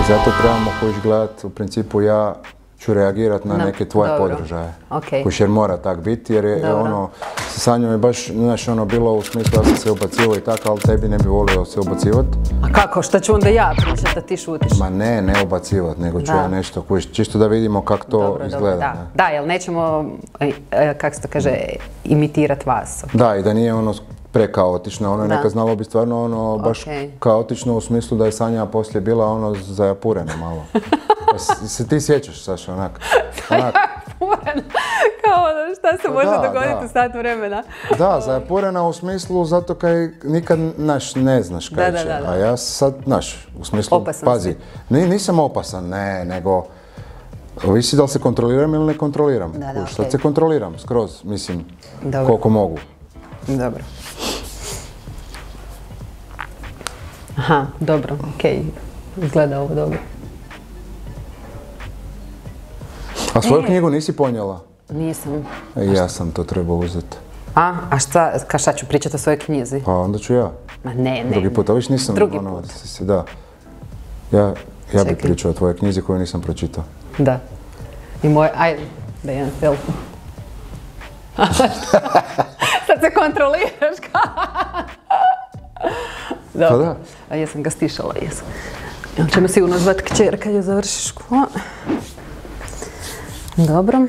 Zato trebamo kojiš gledati, u principu ja ću reagirati na neke tvoje podržaje. Kojiš jer mora tak biti, jer je ono, sa njom je baš, znaš, ono bilo u smislu da sam se ubacivao i tako, ali tebi ne bi volio se ubacivati. A kako? Šta ću onda ja pričati da ti šutiš? Ma ne ubacivati, nego ću ja nešto kojiš, čisto da vidimo kako to izgleda. Da, jel nećemo, kako se to kaže, imitirati vas. Da, i da nije ono prekaotično, ono je neka znalo bi stvarno ono baš kaotično u smislu da je Sanja poslije bila ono zajapurena malo. Se ti sjećaš, Saša, onak? Zajapurena? Kao šta se može dogoditi u sat vremena? Da, zajapurena u smislu zato kaj nikad ne znaš kaj će. A ja sad, znaš, u smislu, pazi, nisam opasan, ne, nego ovisi da li se kontroliram ili ne kontroliram. Sad se kontroliram skroz, mislim, koliko mogu. Dobro. Aha, dobro, okej. Izgleda ovo dobro. A svoju knjigu nisi ponijela? Nisam. Ja sam to trebao uzeti. A šta ću pričati o svojoj knjizi? Pa onda ću ja. Ma ne. Drugi put, a viš nisam... Drugi put. Da. Ja bih pričao o tvojoj knjizi koju nisam pročitao. Da. I moje... Ajde, da jedan selfie. Sad se kontroliraš Pa da. A jesam ga stišala, jesam. Jel ćemo sigurno zvati kćer kad je završi škola. Dobro.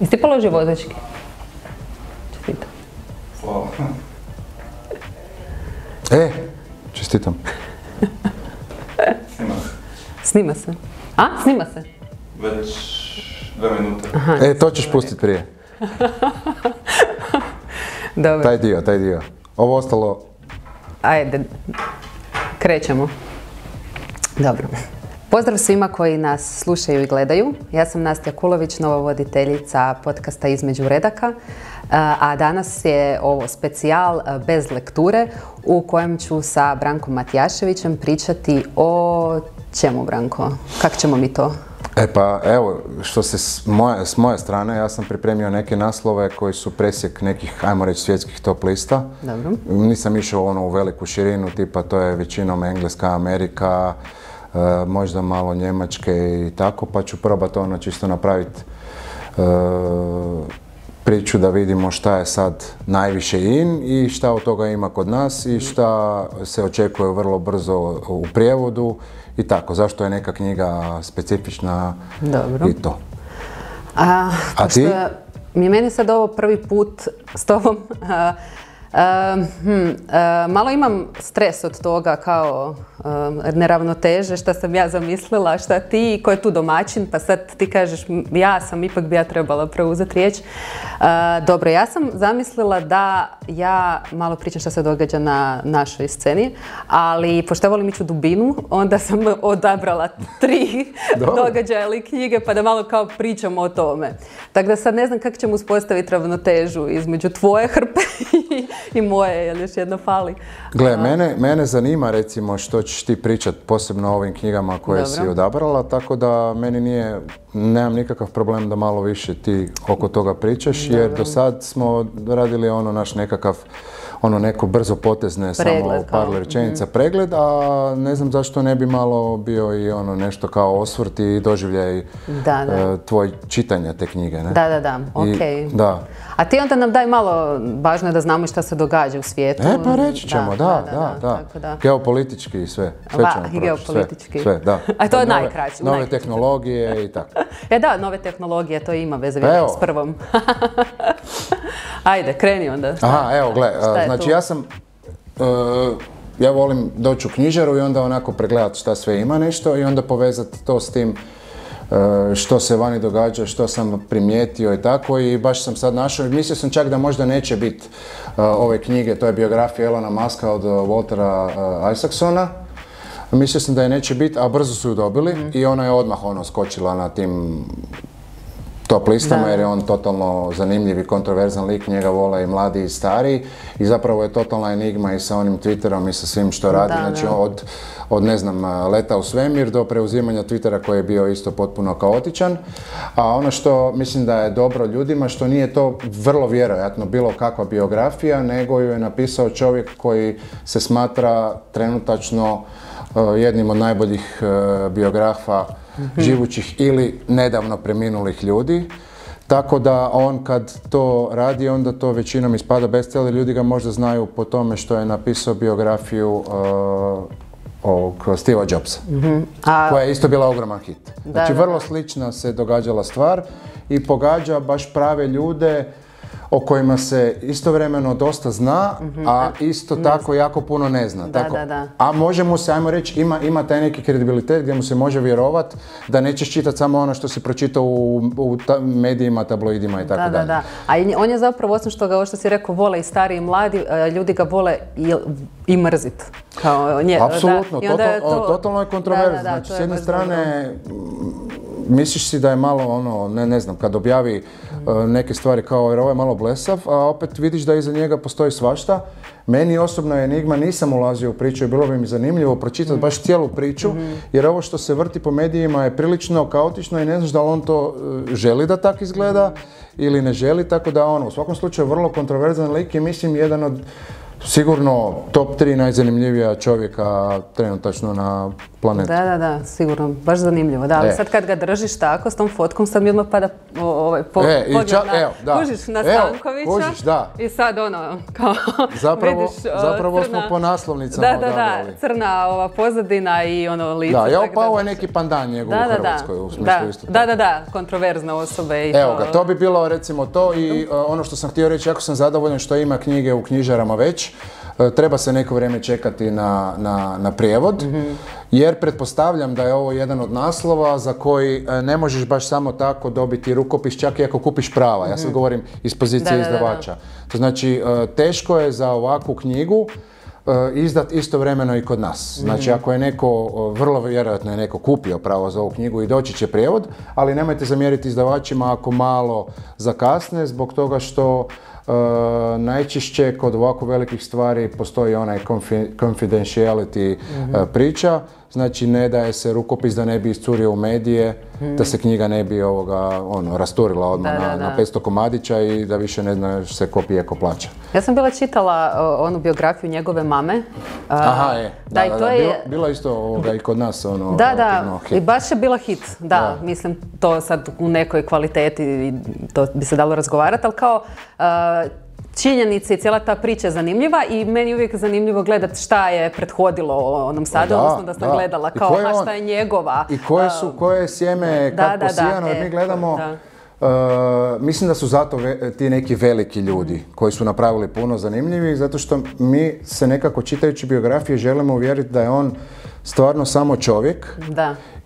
Jesi ti položio vozački? Čestitam. Hvala. Čestitam. Snima se. Snima se? A? Snima se? Već 2 minute. To ćeš pustiti prije. Dobro. Taj dio. Ovo ostalo... Ajde, krećemo. Dobro. Pozdrav svima koji nas slušaju i gledaju. Ja sam Nastja Kulović, nova voditeljica podcasta Između redaka. A danas je ovo specijal bez lekture u kojem ću sa Brankom Matijaševićem pričati o čemu, Branko? Kako ćemo mi to? Pa evo, što se s moje strane, ja sam pripremio neke naslove koji su presjek nekih, ajmo reći, svjetskih top lista. Dobro. Nisam išao u veliku širinu, tipa to je većinom Engleska, Amerika, možda malo Njemačke i tako, pa ću probati čisto napraviti priču da vidimo šta je sad najviše in i šta od toga ima kod nas i šta se očekuje vrlo brzo u prijevodu i tako. Zašto je neka knjiga specifična i to. A ti? Meni je sad ovo prvi put s tobom. Malo imam stres od toga kao neravnoteže, šta sam ja zamislila, šta ti, ko je tu domaćin, pa sad ti kažeš ipak bi ja trebala preuzeti riječ. Dobro, ja sam zamislila da ja malo pričam šta se događa na našoj sceni, ali pošto ja volim ići u dubinu, onda sam odabrala 3 događaja ili knjige pa da malo kao pričamo o tome. Tako da sad ne znam kako ćemo uspostaviti ravnotežu između tvoje hrpe i moje, jer još jedno fali. Gle, mene zanima recimo što ćeš ti pričat, posebno o ovim knjigama koje si odabrala, tako da nemam nikakav problem da malo više ti oko toga pričaš, jer do sad smo radili naš nekakav neko brzo potezne, samo par rečenica pregled, a ne znam zašto ne bi malo bio i nešto kao osvrt i doživljaj tvoj čitanja te knjige, ne? Da, okej. A ti onda nam daj malo, važno je da znamo šta se događa u svijetu. Pa reći ćemo, da. Geopolitički i sve. Sve ćemo proći. Geopolitički. Sve, da. A to je najkraće. Nove tehnologije i tako. Da, nove tehnologije, to ima veze s prvom. Ajde, kreni onda. Aha, evo, gle, znači ja volim doći u knjižaru i onda onako pregledati šta sve ima nešto i onda povezati to s tim što se vani događa, što sam primijetio i tako i baš sam sad našao. Mislio sam čak da možda neće biti ove knjige, to je biografija Elona Muska od Waltera Isaacsona. Mislio sam da je neće biti, a brzo su ju dobili i ona je odmah skočila na tim top listama jer je on totalno zanimljiv i kontroverzan lik, njega vole i mladi i stari i zapravo je totalna enigma i sa onim Twitterom i sa svim što radi, znači od ne znam, leta u svemir do preuzimanja Twittera koji je bio isto potpuno kaotičan, a ono što mislim da je dobro ljudima, što nije to vrlo vjerojatno bilo kakva biografija, nego ju je napisao čovjek koji se smatra trenutačno jednim od najboljih biografa živućih ili nedavno preminulih ljudi. Tako da on kad to radi, onda to većinom ispada bestseller. Ljudi ga možda znaju po tome što je napisao biografiju ovog Steva Jobsa, koja je isto bila ogroman hit. Znači vrlo slična se događala stvar i pogađa baš prave ljude o kojima se istovremeno dosta zna, a isto tako jako puno ne zna. A može mu se, ajmo reći, ima taj neki kredibilitet gdje mu se može vjerovat da nećeš čitati samo ono što si pročitao u medijima, tabloidima i tako dalje. A on je zapravo, osim što ga, ovo što si rekao, vole i stari i mladi, ljudi ga vole i mrzit. Apsolutno, totalno je kontroverzno. Znači, s jedne strane, misliš si da je malo ono, ne znam, kad objavi neke stvari kao jer ovo je malo blesav, a opet vidiš da iza njega postoji svašta. Meni osobno je enigma, nisam ulazio u priču i bilo bi mi zanimljivo pročitati baš cijelu priču, jer ovo što se vrti po medijima je prilično kaotično i ne znaš da li on to želi da tak izgleda ili ne želi, tako da u svakom slučaju vrlo kontroverzan lik i mislim jedan od sigurno top 3 najzanimljivija čovjeka trenutačno na planetu. Da, sigurno, baš zanimljivo. Da, ali sad kad ga držiš tako s tom fotkom, sad mi odmah pada pogled na Stankovića i sad kao zapravo smo po naslovnicama odabrali. Crna pozadina i lice. Da, ovo je neki pandan njegov u Hrvatskoj u smislu isto. Da, kontroverzne osobe i to. Evo ga, to bi bilo recimo to i ono što sam htio reći, jako sam zadovoljan što ima knjige u knjižarama već. Treba se neko vrijeme čekati na prijevod, jer pretpostavljam da je ovo jedan od naslova za koji ne možeš baš samo tako dobiti rukopis, čak i ako kupiš prava. Ja sad govorim iz pozicije izdavača. To znači, teško je za ovakvu knjigu izdat istovremeno i kod nas. Znači, ako je neko, vrlo vjerojatno je neko kupio pravo za ovu knjigu i doći će prijevod, ali nemojte zamjeriti izdavačima ako malo zakasne, zbog toga što najčešće kod ovako velikih stvari postoji onaj confidentiality priča, znači ne daje se rukopis da ne bi iscurio u medije, da se knjiga ne bi rasturila odmah na 500 komadića i da više ne zna se ko pije, ko plaća. Ja sam bila čitala onu biografiju njegove mame. Bilo isto i kod nas hit. I baš je bila hit, mislim to sad u nekoj kvaliteti, to bi se dalo razgovarati, ali kao činjenice i cijela ta priča je zanimljiva i meni je uvijek zanimljivo gledati šta je prethodilo onom sadu, odnosno da sam gledala kao šta je njegova. I koje je sjeme kad posijano, jer mi gledamo, mislim da su zato ti neki veliki ljudi koji su napravili puno zanimljivih, zato što mi se nekako čitajući biografije želimo uvjeriti da je on stvarno samo čovjek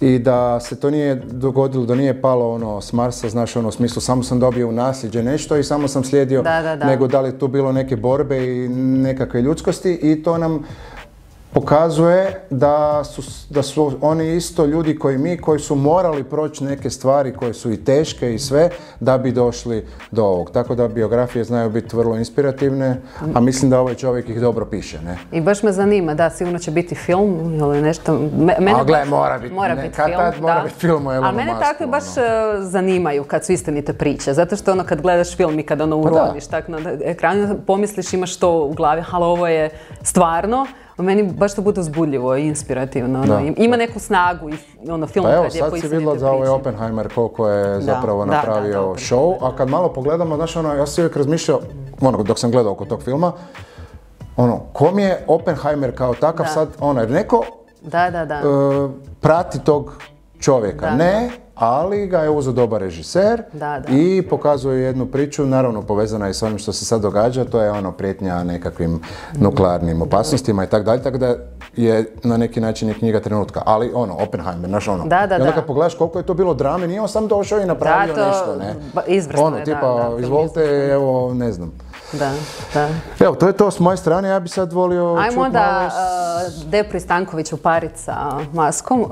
i da se to nije dogodilo, da nije palo s Marsa, znaš, u smislu samo sam dobio u nasljeđe nešto i samo sam slijedio, nego da li tu bilo neke borbe i nekakve ljudskosti i to nam pokazuje da su oni isto ljudi koji mi, koji su morali proći neke stvari koje su i teške i sve, da bi došli do ovog. Tako da biografije znaju biti vrlo inspirativne, a mislim da ovaj čovjek ih dobro piše, ne? I baš me zanima, sigurno će biti film ili nešto. Mora biti film. A mene takve baš zanimaju kad su istinite priče, zato što kad gledaš film i kad urodiš tak na ekranu, pomisliš imaš to u glavi, ali ovo je stvarno. Meni baš to bude uzbudljivo i inspirativno. Ima neku snagu i film kad je po istinite priče. Sad si vidjela za ovaj Oppenheimer koliko je zapravo napravio show, a kad malo pogledamo, znaš, ja sam uvijek razmišljao, dok sam gledao oko tog filma, kom je Oppenheimer kao takav sad, jer neko prati tog čovjeka. Ne, ali ga je uzeo dobar režiser i pokazuje jednu priču, naravno povezana je s onim što se sad događa, to je prijetnja nekakvim nuklearnim opasnostima i tako dalje, tako da je na neki način i knjiga trenutka, ali Oppenheimer, znaš I onda kad pogledaš koliko je to bilo drame, nije on sam došao i napravio nešto, ne? Izvrsno je, tipa, izvolite, evo, ne znam. Evo, to je to s moje strane, ja bi sad volio čuti malo... Ajmo da Depri Stanković uparit sa maskom.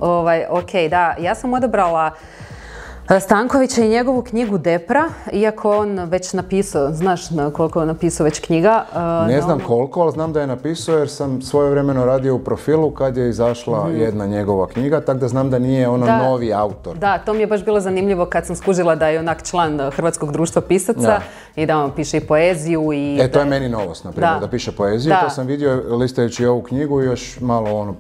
Ja sam odabrala Stankovića i njegovu knjigu Depra, iako on već napisao, znaš koliko je napisao već knjiga? Ne znam koliko, ali znam da je napisao jer sam svojevremeno radio u Profilu kad je izašla jedna njegova knjiga, tako da znam da nije novi autor. Da, to mi je baš bilo zanimljivo kad sam skužila da je onak član Hrvatskog društva pisaca i da on piše i poeziju. To je meni novost, na primjer, da piše poeziju. To sam vidio listajući ovu knjigu i još malo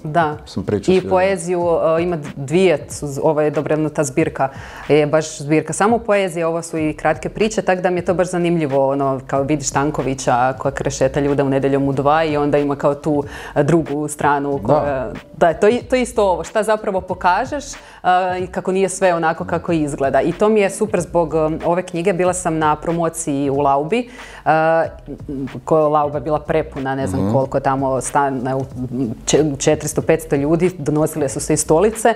sam pričao. I poeziju ima dvije, ovo je dobrevnuta zbirka. Je baš zbirka samo poezije, ovo su i kratke priče, tako da mi je to baš zanimljivo, kao vidiš Stankovića koja krešeta ljude u Nedjeljom u 2 i onda ima kao tu drugu stranu. To je isto ovo, šta zapravo pokažeš i kako nije sve onako kako izgleda. I to mi je super zbog ove knjige, bila sam na promociji u Laubi, koja Lauba je bila prepuna, ne znam koliko tamo stane, 400-500 ljudi, donosile su se i stolice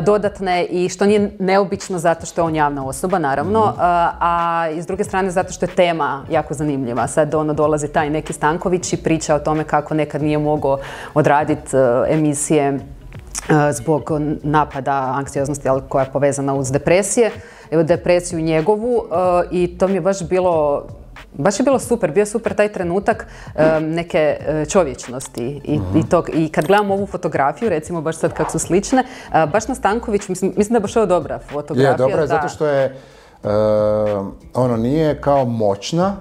dodatne i što nije neobično zato što je on javna osoba, naravno, a i s druge strane zato što je tema jako zanimljiva. Sad dolazi taj neki Stanković i priča o tome kako nekad nije mogao odraditi emisije zbog napada anksioznosti koja je povezana uz depresiju njegovu i to mi je baš je bilo super, bio super taj trenutak neke čovječnosti i kad gledam ovu fotografiju, recimo baš sad kako su slične, baš na Stankoviću, mislim da je baš ovo dobra fotografija. Je, dobra je zato što je nije kao moćna,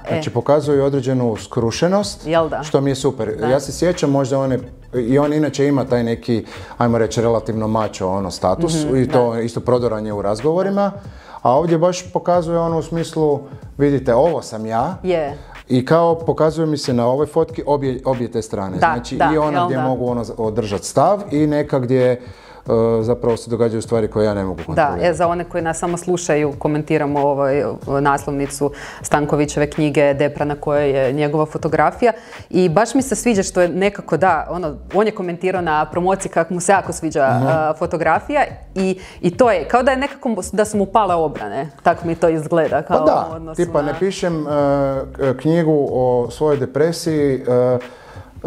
znači pokazuje određenu skrušenost, što mi je super. Ja se sjećam možda i on inače ima taj neki, ajmo reći, relativno mačo status i to isto prodoranje u razgovorima, a ovdje baš pokazuje u smislu, vidite, ovo sam ja. I kao pokazuje mi se na ovoj fotki obje te strane. Znači i ona gdje mogu održati stav i neka gdje zapravo se događaju stvari koje ja ne mogu kontrolirati. Da, za one koji nas samo slušaju, komentiramo naslovnicu Stankovićeve knjige Depra na kojoj je njegova fotografija i baš mi se sviđa što je nekako on je komentirao na promociji kako mu se jako sviđa fotografija i to je kao da je nekako da su mu pale obrane, tako mi to izgleda. Pa da, tipa ne pišem knjigu o svojoj depresiji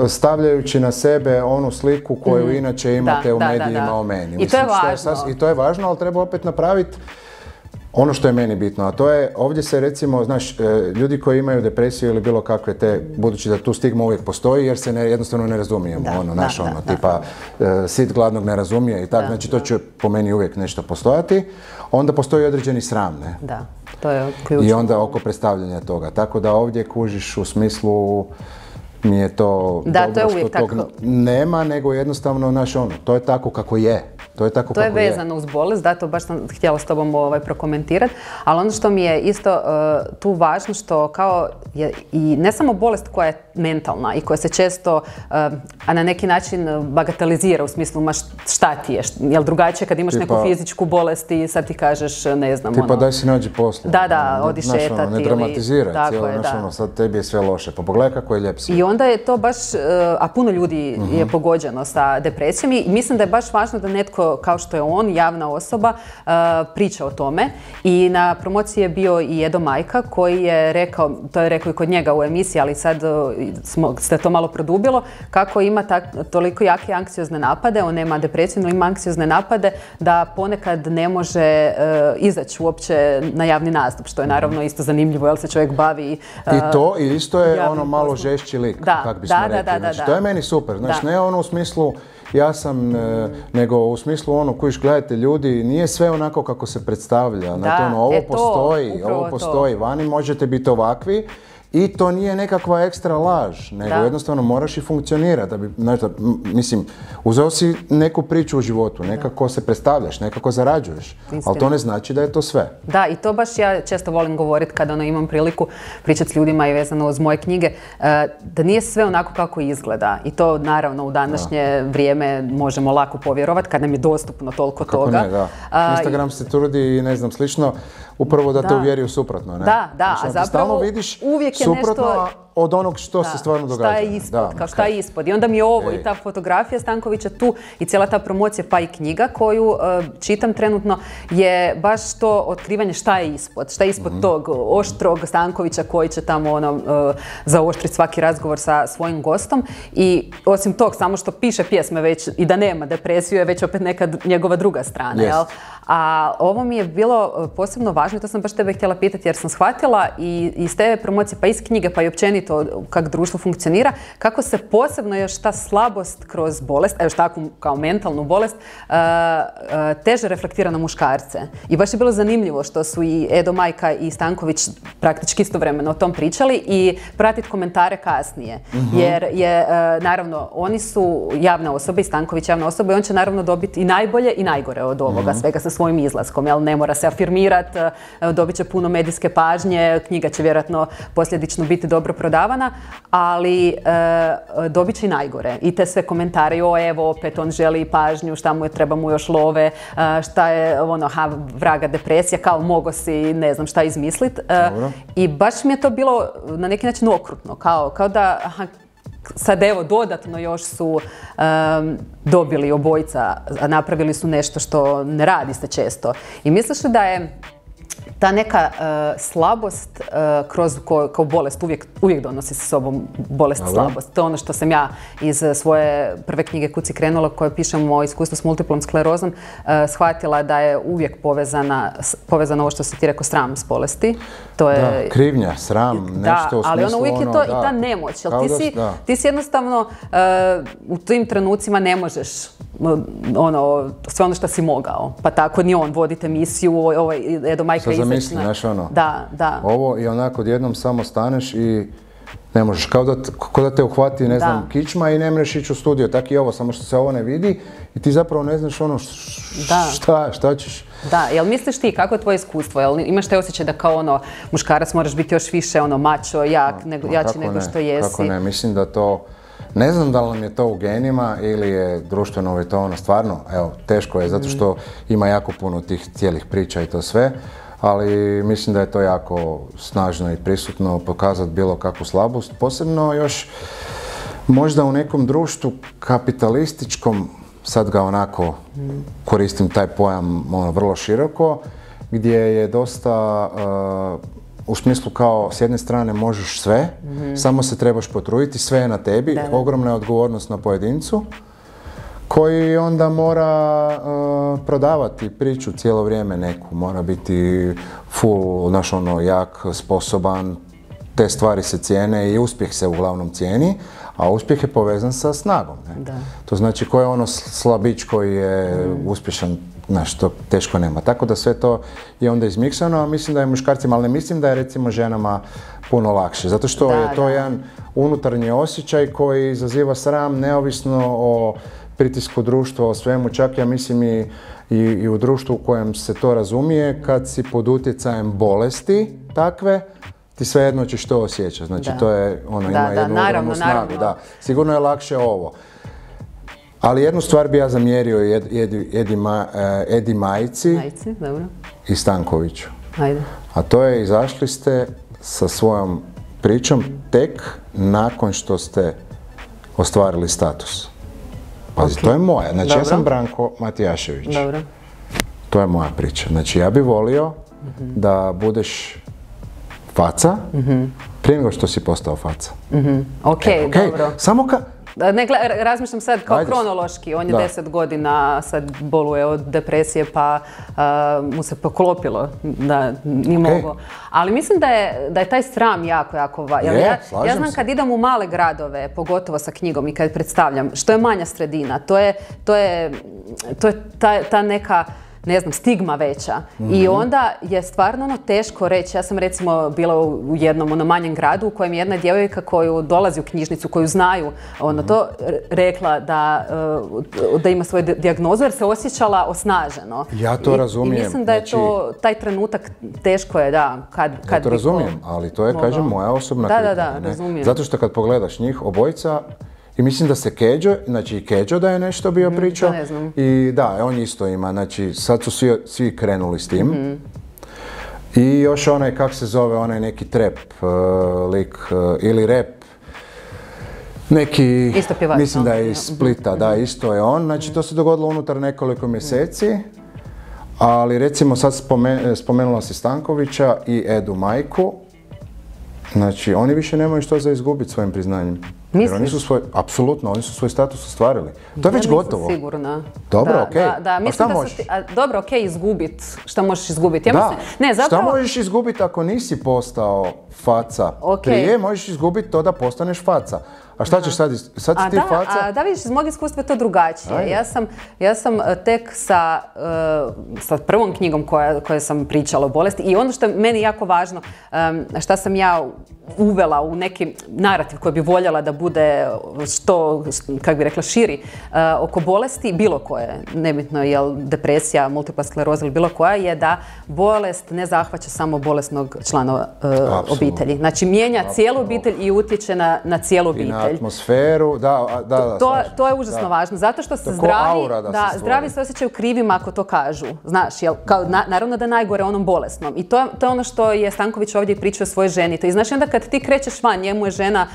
stavljajući na sebe onu sliku koju inače imate u medijima o meni. I to je važno. I to je važno, ali treba opet napraviti ono što je meni bitno, a to je, ovdje se recimo, znaš, ljudi koji imaju depresiju ili bilo kakve te, budući da tu stigma uvijek postoji, jer se jednostavno ne razumijemo, tipa sit gladnog ne razumije i tako, znači to će po meni uvijek nešto postojati, onda postoji određeni sram, ne? Da, to je ključno. I onda oko predstavljanja toga, tako da ovdje kužiš u smislu mi je to dobro što tog nema, nego jednostavno, to je tako kako je. To je vezano uz bolest, da, to baš sam htjela s tobom prokomentirati, ali ono što mi je isto tu važno što kao je i ne samo bolest koja je mentalna i koja se često, a na neki način bagatelizira u smislu šta ti je, jel drugačije kad imaš neku fizičku bolest i sad ti kažeš ne znam. Tipa daj si nađi posla. Da, odi šetati. Ne dramatiziraj cijelo, sad tebi je sve loše, pa pogledaj kako je ljep si. I onda je to baš, a puno ljudi je pogođeno sa depresijom i mislim da je baš važno da netko kao što je on, javna osoba, priča o tome. I na promociji je bio i Edo Majka koji je rekao, to je rekao i kod njega u emisiji, ali sad se to malo produbilo, kako ima toliko jake anksiozne napade, on nema depresiju, no ima anksiozne napade, da ponekad ne može izaći uopće na javni nastup, što je naravno isto zanimljivo, jer se čovjek bavi i isto je malo žešći lik, kak bismo rekli. Znači, to je meni super, znači ne u smislu ja sam, nego u smislu kojiš gledajte ljudi, nije sve onako kako se predstavlja. Ovo postoji, vani možete biti ovakvi i to nije nekakva ekstra laž, nego jednostavno moraš i funkcionirati. Mislim, uzeo si neku priču u životu, nekako se predstavljaš, nekako zarađuješ, ali to ne znači da je to sve. Da, i to baš ja često volim govoriti kada imam priliku pričati s ljudima i vezano uz moje knjige, da nije sve onako kako izgleda. I to naravno u današnje vrijeme možemo lako povjerovati kad nam je dostupno toliko toga. Kako ne, da. Instagram se trudi i ne znam slično, upravo da te uvjeri u suprotno. Da, a zapravo uvijek je suprotno od onog što se stvarno događa. Šta je ispod, šta je ispod. I onda mi je ovo i ta fotografija Stankovića tu i cijela ta promocija pa i knjiga koju čitam trenutno je baš to otkrivanje šta je ispod tog oštrog Stankovića koji će tamo zaoštriti svaki razgovor sa svojim gostom i osim tog samo što piše pjesme već i da nema depresiju je već opet neka njegova druga strana, jel? A ovo mi je bilo posebno važno i to sam baš tebe htjela pitati jer sam shvatila i iz te promocije, pa iz knjige, pa i općenito kako društvo funkcionira, kako se posebno još ta slabost kroz bolest, još takvu kao mentalnu bolest, teže reflektira na muškarce. I baš je bilo zanimljivo što su i Edo Majka i Stanković praktički istovremeno o tom pričali i pratiti komentare kasnije. Jer je, naravno, oni su javne osobe i Stanković javna osoba i on će naravno dobiti i najbolje i najgore od ovoga svega sa svojim izlaskom. Jel, ne mora se afirmirati, dobit će puno medijske pažnje, knjiga će vjerojatno posljedično biti dobro prodavana, ali dobit će i najgore. I te sve komentare, evo opet on želi pažnju, šta mu je, treba mu još love, šta je vraga depresija, kao mogo si ne znam šta izmislit. I baš mi je to bilo na neki način okrutno, kao da sad evo dodatno još su dobili obojica, a napravili su nešto što ne radi se često. I misliš li da je ta neka slabost kroz kao bolest uvijek donosi sa sobom bolest, slabost. To je ono što sam ja iz svoje prve knjige Kud si krenula, koje pišem o iskustvu s multiplom sklerozom, shvatila da je uvijek povezano ovo što si ti rekao, sram s bolesti. To je, da, krivnja, sram, nešto u smislu ali uvijek je to i ta nemoć. Ti si jednostavno u tim trenucima ne možeš sve ono što si mogao. Pa tako ni on vodite emisiju, Edo Majka zamisli, znaš Da. Ovo i onako odjednom samo staneš i ne možeš, kao da te uhvati, ne znam, kičma i ne možeš ići u studio, tako i ovo, samo što se ovo ne vidi i ti zapravo ne znaš šta ćeš. Da, jel misliš ti, kako je tvoje iskustvo, jel imaš te osjećaj da kao muškarac moraš biti još više mačo, jači nego što jesi? Kako ne, mislim da to, ne znam da li nam je to u genima ili je društveno uvjetovano, stvarno, evo, teško je, zato što ima jako puno tih cijelih priča i to sve, ali mislim da je to jako snažno i prisutno pokazati bilo kakvu slabost, posebno još možda u nekom društvu kapitalističkom, sad ga onako koristim taj pojam vrlo široko, gdje je dosta u smislu kao s jedne strane možeš sve, samo se trebaš potruditi, sve je na tebi, ogromna je odgovornost na pojedincu koji onda mora prodavati priču cijelo vrijeme neku, mora biti full, jak, sposoban, te stvari se cijene i uspjeh se uglavnom cijeni, a uspjeh je povezan sa snagom. To znači ko je slabić koji je uspješan, to teško nema. Tako da sve to je onda izmiksano, a mislim da je muškarcima, ali ne mislim da je recimo ženama puno lakše, zato što je to jedan unutarnji osjećaj koji izaziva sram neovisno o pritisku društva, o svemu, čak ja mislim i u društvu u kojem se to razumije, kad si pod utjecajem bolesti takve, ti svejedno ćeš to osjećati. Znači to je, ima jednu ogromnu snagu. Da. Sigurno je lakše ovo. Ali jednu stvar bi ja zamjerio Edi Majci i Stankoviću. Ajde. A to je, izašli ste sa svojom pričom tek nakon što ste ostvarili status. Pazi, to je moja. Znači, ja sam Branko Matijašević. Dobro. To je moja priča. Znači, ja bih volio da faca prije nego što si postao faca. Ok, dobro. Samo razmišljam sad kao kronološki, on je 10 godina sad boluje od depresije pa mu se poklopilo da nije mogao. Ali mislim da je taj sram jako važan. Ja znam kad idem u male gradove, pogotovo sa knjigom i kad predstavljam, što je manja sredina, to je ta neka, ne znam, stigma veća. I onda je stvarno teško reći. Ja sam recimo bila u jednom manjem gradu u kojem je jedna djevojka koju dolazi u knjižnicu, koju znaju, to rekla da ima svoju dijagnozu jer se osjećala osnaženo. Ja to razumijem. I mislim da je to, taj trenutak teško je, kad ja to razumijem, ali to je, kažem, moja osobna kritika. Da, razumijem. Zato što kad pogledaš njih, obojica, i mislim da se Keđo, znači i Keđo da je nešto bio pričao. Ne znam. I da, on isto ima, znači sad su svi krenuli s tim. I još onaj, kak se zove, onaj neki trap lik ili rap, neki, isto pjevač, mislim da je iz Splita, da, isto je on. Znači to se dogodilo unutar nekoliko mjeseci, ali recimo sad spomenula si Stankovića i Edu Majku. Znači oni više nemaju što za izgubiti svojim priznanjem. Jer oni su apsolutno, oni su svoj status ostvarili. To je već gotovo. Ja nisam sigurna. Dobro, okej. A šta možeš? Dobro, okej, izgubit. Šta možeš izgubiti? Šta možeš izgubiti ako nisi postao faca prije, možeš izgubiti to da postaneš faca. A šta ćeš sad si ti faca? Da, vidiš, iz mog iskustva je to drugačije. Ja sam tek sa prvom knjigom koja sam pričala o bolesti i ono što je meni jako važno, šta sam ja uvela u neki narativ koji bi voljela da bude što, kako bi rekla, širi oko bolesti, bilo koje, nebitno je li depresija, multipla skleroza ili bilo koja, je da bolest ne zahvaća samo bolesnog člana obitelji. Znači mijenja cijelu obitelj i utječe na cijelu obitelj. I na atmosferu, da. To je užasno važno, zato što se zdravi se osjećaju krivima ako to kažu. Znaš, naravno da je najgore onom bolesnom. I to je ono što je Stanković ovdje pričao o svojoj ženi. I znaš, onda kad ti krećeš van, njemu je žena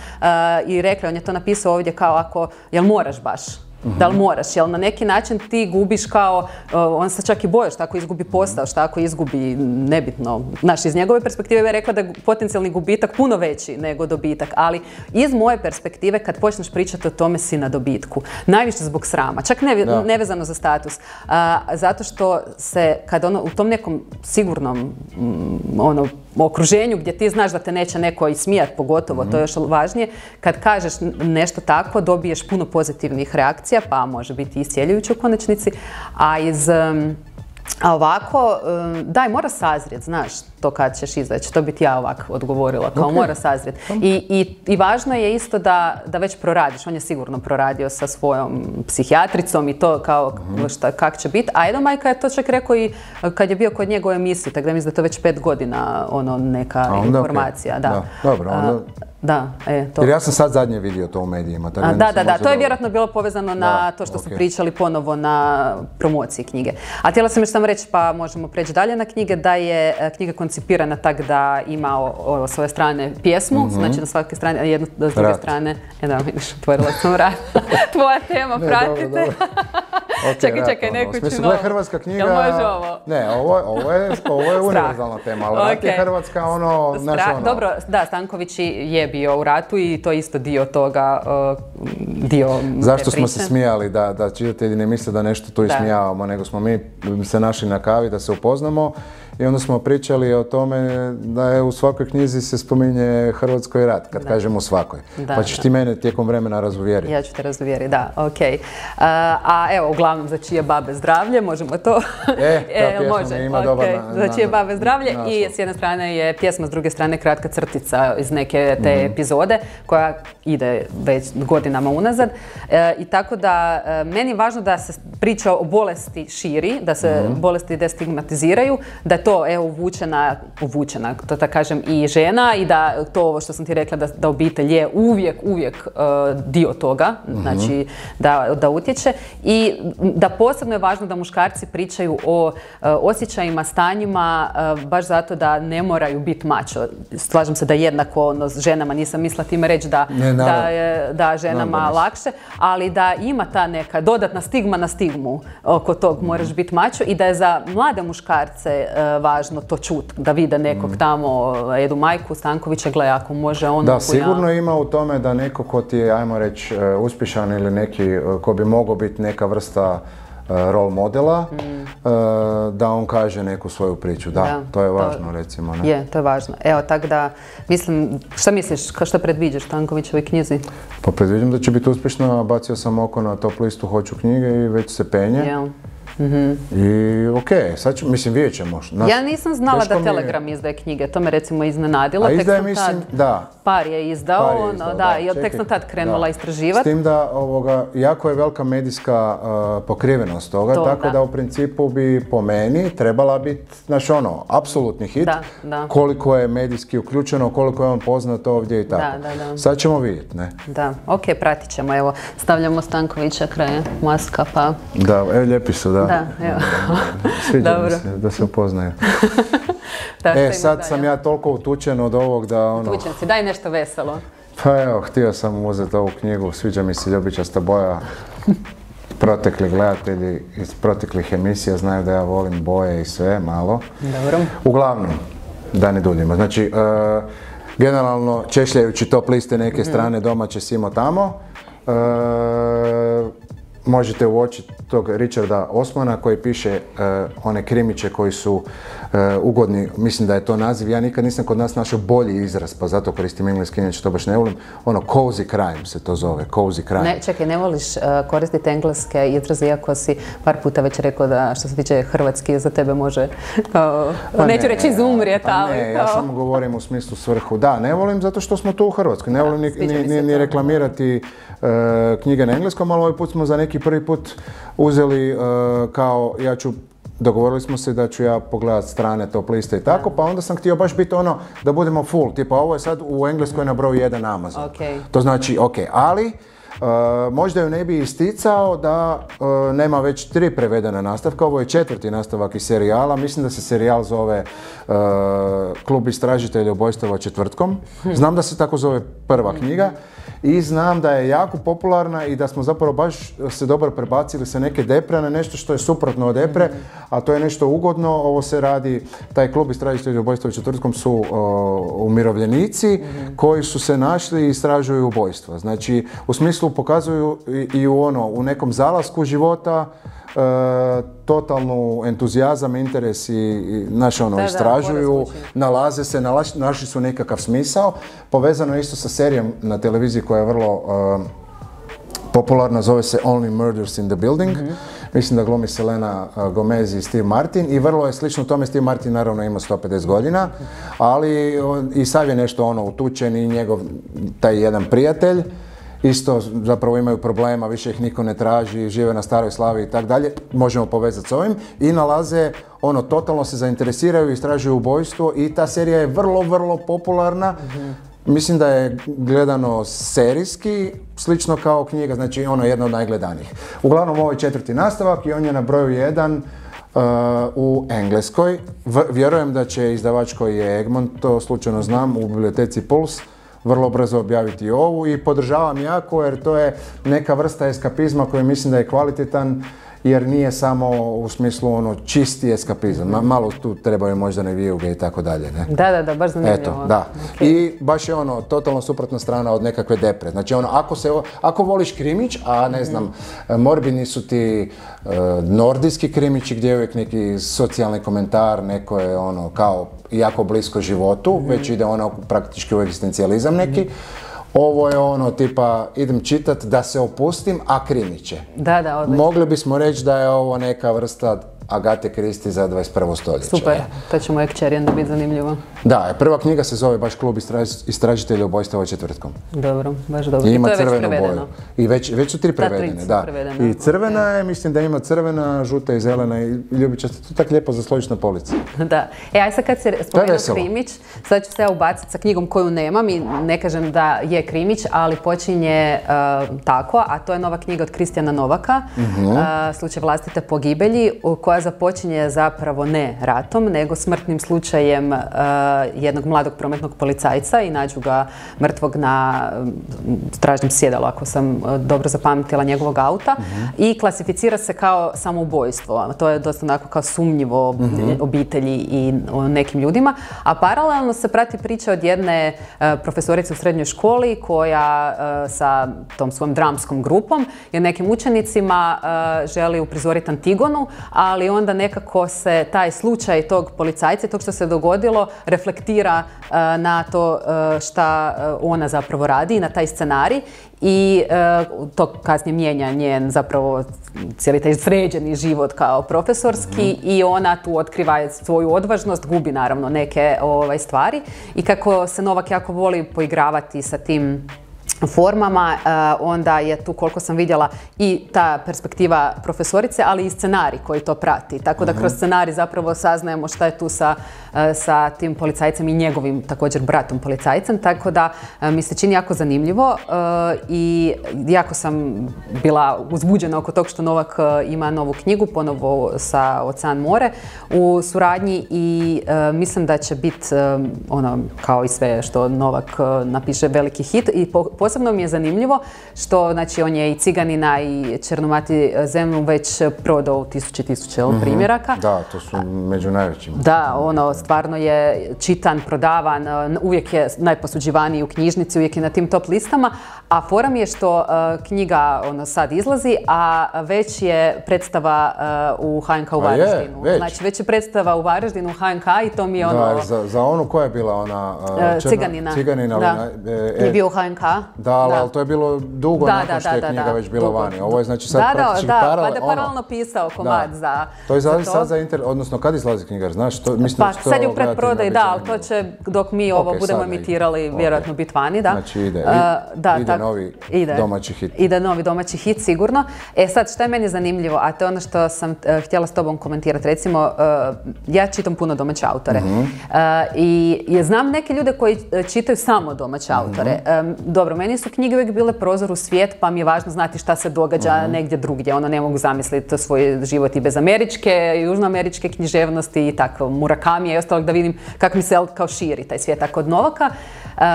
i rekla, on je to napisao ovdje kao jel moraš baš? Da li moraš? Jel na neki način ti gubiš kao, on se čak i boje šta ako izgubi posao, šta ako izgubi, nebitno. Znaš, iz njegove perspektive je rekla da je potencijalni gubitak puno veći nego dobitak, ali iz moje perspektive kad počneš pričati o tome si na dobitku. Najviše zbog srama, čak nevezano za status. Zato što se, kad u tom nekom sigurnom okruženju gdje ti znaš da te neće neko ismijat, pogotovo, to je još važnije, kad kažeš nešto tako, dobiješ puno pozitivnih reakcija, pa može biti iscijeljujuće u konačnici, a ovako, daj, mora sazrijet, znaš, to kad ćeš izaći, to bi ti ja ovako odgovorila, kao mora sazrijet. I važno je isto da već proradiš, on je sigurno proradio sa svojom psihijatricom i to kao kak će biti, a Edo Majka je to čak rekao i kad je bio kod njega u emisiji, tako da mislim da je to već 5 godina neka informacija. Dobro, onda... to. Jer ja sam sad zadnje vidio to u medijima. Da, to je vjerojatno bilo povezano na to što su pričali ponovo na promociji knjige. A htjela sam još samo reći, pa možemo preći dalje na knjige, da je knjiga koncipirana tak da ima s ove strane pjesmu, znači na svake strane, jednu s druge strane. Vidiš, otvorila sam vrat. Tvoja tema, pratite. Čekaj, neku ću novo. Ovo je hrvatska knjiga. Jel može ovo? Ne, ovo je univerzalna tema, ali rat je hrvatska, Dobro, da, Stanković je bio u ratu i to je isto dio toga, dio te priče. Zašto smo se smijali, da čitatelji ne misle da nešto tu ismijavamo, nego smo mi se našli na kavi da se upoznamo i onda smo pričali o tome da je u svakoj knjizi se spominje Hrvatskoj rat, kad kažemo u svakoj. Pa ćeš ti mene tijekom vremena razuvjeriti. Ja ću te razuvjeriti, da, okej. A evo, uglavnom, za čije babe zdravlje, možemo to? Ta pjesma ima dobar za čije babe zdravlje i s jedne strane je pjesma, s druge strane kratka crtica iz neke te epizode koja ide već godinama unazad. I tako da, meni je važno da se priča o bolesti širi, da se bolesti destigmatiziraju, da je to uvučena, to da kažem, i žena i da to ovo što sam ti rekla da obitelj je uvijek dio toga, znači da utječe i da posebno je važno da muškarci pričaju o osjećajima, stanjima, baš zato da ne moraju biti mačo. Slažem se da jednako s ženama, nisam mislila time reći da ženama lakše, ali da ima ta neka dodatna stigma na stigmu oko tog moraš biti mačo i da je za mlade muškarce važno to čut, da vide nekog tamo, Edu Majku, Stankovića, gle, ako može on... Da, sigurno ima u tome da neko ko ti je, ajmo reći, uspješan ili neki ko bi mogao biti neka vrsta role modela, da on kaže neku svoju priču. Da, to je važno, recimo. Je, to je važno. Evo, tako da, mislim, šta misliš, šta predviđaš Stankovićevoj knjizi? Pa predviđam da će biti uspješna, bacio sam oko na top listu Hoću knjige i već se penje. I okej, sad ću, mislim, vidjet ćemo. Ja nisam znala da Telegram izdaje knjige, to me recimo iznenadilo. A izdaje, mislim, da. Par je izdao, jer tek sam tad krenula istraživati. S tim da, jako je velika medijska pokrivenost toga, tako da u principu bi po meni trebala biti, znaš apsolutni hit, koliko je medijski uključeno, koliko je on poznat ovdje i tako. Sad ćemo vidjeti, ne? Da, okej, pratit ćemo, evo, stavljamo Stankovića kraj maska, pa... Da, evo, lijepi su, da. Da, evo. Sviđa mi se da se upoznaju. Sad sam ja toliko utučen od ovog da Utučen si, daj nešto veselo. Pa evo, htio sam uzeti ovu knjigu, sviđa mi se Ljubičasta boja. Protekli gledatelji iz proteklih emisija znaju da ja volim boje i sve, malo. Dobro. Uglavnom, da ne duljimo. Znači, generalno češljajući top liste neke strane domaće simo tamo. Možete uočiti tog Richarda Osmana koji piše one krimiće koji su ugodni, mislim da je to naziv, ja nikad nisam kod nas našao bolji izraz, pa zato koristim engleski, inače to baš ne volim, ono cozy crime se to zove, cozy crime. Ne, čekaj, ne voliš koristiti engleske izraze, iako si par puta već rekao da što se tiče hrvatski za tebe može, neću reći izumrijeti, ali... Ne, ja samo govorim u smislu svrhu, da, ne volim zato što smo tu u Hrvatskoj, ne volim ni reklamirati knjige na engleskom, ali ovaj put smo za neki prvi put uzeli kao, dogovorili smo se da ću ja pogledat strane top liste i tako, pa onda sam htio baš biti ono da budemo full, tipa ovo je sad u Engleskoj na broju 1 Amazon. Okay. To znači, ali možda ju ne bi isticao da nema već 3 prevedena nastavka, ovo je 4. nastavak iz serijala, mislim da se serijal zove Klub istražitelja ubojstava četvrtkom, znam da se tako zove prva knjiga i znam da je jako popularna i da smo zapravo baš se dobro prebacili sa neke depre na nešto što je suprotno od depre, a to je nešto ugodno, ovo se radi, taj Klub istražitelja ubojstava četvrtkom su umirovljenici koji su se našli i istražuju ubojstva, znači u smislu pokazuju i u nekom zalasku života totalnu entuzijazam, interes i istražuju, nalaze se, našli su nekakav smisao. Povezano je isto sa serijom na televiziji koja je vrlo popularna, zove se Only Murders in the Building. Mislim da glumi Selena Gomez i Steve Martin i vrlo je slično tome. Steve Martin naravno ima 150 godina, ali i sav je nešto utučen i njegov taj jedan prijatelj. Isto zapravo imaju problema, više ih niko ne traži, žive na staroj slavi i tako dalje, možemo povezati s ovim i nalaze, totalno se zainteresiraju, istražuju ubojstvo i ta serija je vrlo, vrlo popularna. Mislim da je gledano serijski, slično kao knjiga, znači jedna od najgledanijih. Uglavnom ovo je 4. nastavak i on je na broju 1 u Engleskoj. Vjerujem da će izdavač koji je Egmont, to slučajno znam, u biblioteci Puls, vrlo brzo objaviti ovu i podržavam jako jer to je neka vrsta eskapizma koji mislim da je kvalitetan jer nije samo u smislu čisti eskapizam. Malo tu trebaju možda nevijuge i tako dalje. Da, baš zanimljivo. Eto, da. Okay. I baš je totalno suprotna strana od nekakve depre. Znači ako voliš krimić, a ne znam, morbidni su ti nordijski krimići gdje je uvijek neki socijalni komentar, neko je kao jako blisko životu, već ide praktički u egzistencijalizam neki. Ovo je tipa, idem čitat da se opustim, a krimiće. Da, odlično. Mogli bismo reći da je ovo neka vrsta Agate Kristi za 21. stoljeće. Super, to će moje kćeri onda biti zanimljivo. Da, prva knjiga se zove baš Klub istražitelja ubojstava četvrtkom. Dobro, baš dobro. I ima to je crvenu boju. I već su 3 prevedene, da. I crvena je, mislim da ima crvena, žuta i zelena i ljubičasta. To tako lijepo zasložiš na polici. Da. Aj sad kad si spomenuo krimić, sad ću se ja ubaciti sa knjigom koju nemam i ne kažem da je krimić, ali počinje tako, a to je nova knjiga od Kristijana Novaka, Slučaj vlastite pogibelji, koja započinje zapravo ne ratom, nego smrtnim slučajem jednog mladog prometnog policajca i nađu ga mrtvog na stražnjem sjedalu, ako sam dobro zapamtila, njegovog auta i klasificira se kao samoubojstvo. To je dosta onako kao sumnjivo obitelji i nekim ljudima, a paralelno se prati priča od jedne profesorice u srednjoj školi koja sa tom svojom dramskom grupom i nekim učenicima želi uprizoriti Antigonu, ali onda nekako se taj slučaj tog policajca, tog što se dogodilo, reflektira na to šta ona zapravo radi, na taj scenarij i to kasnije mijenja njen zapravo cijeli taj sređeni život kao profesorski i ona tu otkriva svoju odvažnost, gubi naravno neke stvari i kako se Novak jako voli poigravati sa tim formama, onda je tu, koliko sam vidjela, i ta perspektiva profesorice, ali i scenarij koji to prati. Tako da kroz scenarij zapravo saznajemo šta je tu sa tim policajcem i njegovim također bratom policajcem. Tako da mi se čini jako zanimljivo i jako sam bila uzbuđena oko tog što Novak ima novu knjigu, ponovo sa Ocean more u suradnji i mislim da će biti kao i sve što Novak napiše veliki hit i posebno mi je zanimljivo što, znači, on je i Ciganina i Černomati zemlju već prodao u tisuće primjeraka. Da, to su među najvećima. Da, ono, stvarno je čitan, prodavan, uvijek je najposuđivaniji u knjižnici, uvijek je na tim top listama, a fora mi je što knjiga sad izlazi, a već je predstava u HNK u Varaždinu. Znači, već je predstava u Varaždinu u HNK i to mi je ono... Da, za onu koja je bila ona... Ciganina. Da. Je bio u HNK. Da, ali to je bilo dugo nakon što je knjiga već bila vani. Ovo je znači sad praktički paralelno... Da, paralelno pisao komad za to. Izlazi sad za odnosno kad izlazi knjiga, znaš? Pa sad je u pretprodaji, da, ali to će dok mi ovo budemo emitirali vjerojatno biti vani, da. Znači ide novi domaći hit. Ide novi domaći hit, sigurno. Sad, što je meni zanimljivo, a to je ono što sam htjela s tobom komentirati. Recimo, ja čitam puno domaće autore i znam neke ljude koji čitaju samo domaće autore. Dobro, meni su knjige uvijek bile prozor u svijet, pa mi je važno znati šta se događa negdje drugdje. Ono, ne mogu zamisliti svoj život i bez američke, južnoameričke književnosti i tako, Murakamija i ostalog, da vidim kako mi se kao širi taj svijet. A kod Novaka